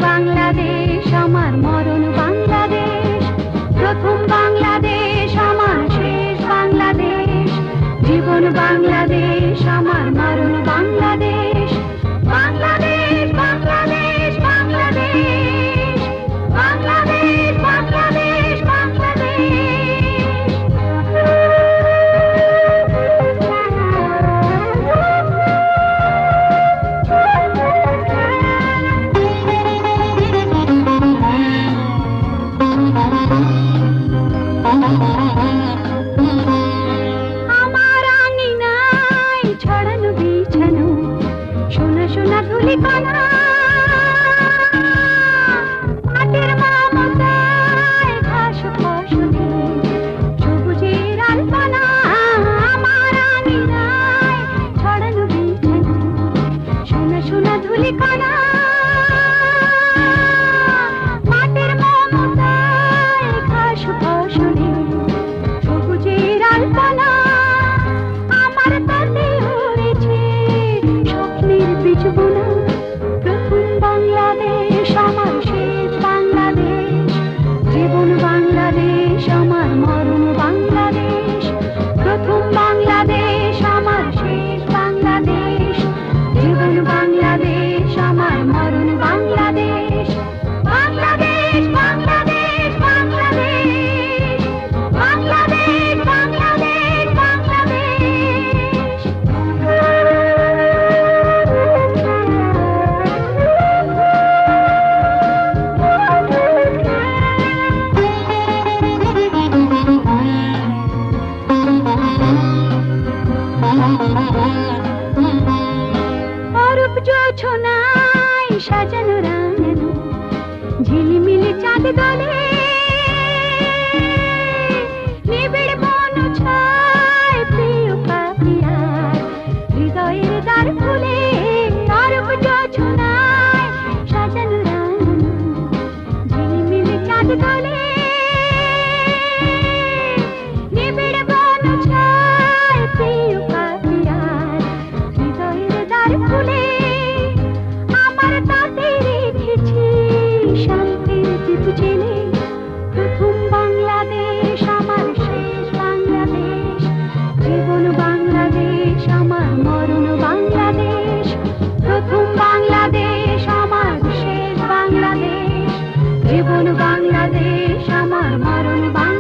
বাংলাদেশ আমার মরণ বাংলাদেশ, প্রথম বাংলাদেশ আমার শেষ বাংলাদেশ, জীবন বাংলাদেশ আমার মরণ বাংলাদেশ। বাংলাদেশ বাংলাদেশ বাংলাদেশ, বাংলাদেশ বাংলাদেশ বাংলাদেশ। আমার আঙিনায় ছড়ানো বিছানো সোনা সোনা ধুলিকণা, মাটির মমতায় ঘাস ফসলে সবুজের আলপনা। আমার আঙিনায় ছড়ানো বিছানো সোনা সোনা ধুলিকণা, মাটির মমতায় ঘাস ফসলে সবুজের আলপনা। আমার তাতে হয়েছে স্বপ্নের বীজ বোনা, প্রথম বাংলাদেশ আমার শেষ বাংলাদেশ, জীবন বাংলাদেশ আমার মরণ বাংলাদেশ, প্রথম বাংলাদেশ আমার শেষ বাংলাদেশ, জীবন বাংলাদেশ আমার মরণ বাংলাদেশ। বাংলাদেশ বাংলাদেশ বাংলাদেশ, বাংলাদেশ বাংলাদেশ বাংলাদেশ। অরূপ জোছনায় সাজানো রাঙানো ঝিলিমিলি চাঁদ দলে, নিবিড় বন ছায় প্রিয় পাপিয়ার হৃদয়ের দ্বার খুলে। অরূপ জোছনায় সাজানো রাঙানো ঝিলিমিলি চাঁদ দলে, নিবিড় বন ছায় প্রিয় পাপিয়ার হৃদয়ের দ্বার খুলে। আমার তাতে রেখেছি শান্তির দীপ জেলে, প্রথম বাংলাদেশ আমার শেষ বাংলাদেশ, জীবন বাংলাদেশ আমার মরণ বাংলাদেশ, প্রথম বাংলাদেশ আমার শেষ বাংলাদেশ, জীবন বাংলাদেশ আমার মরণ বাংলাদেশ।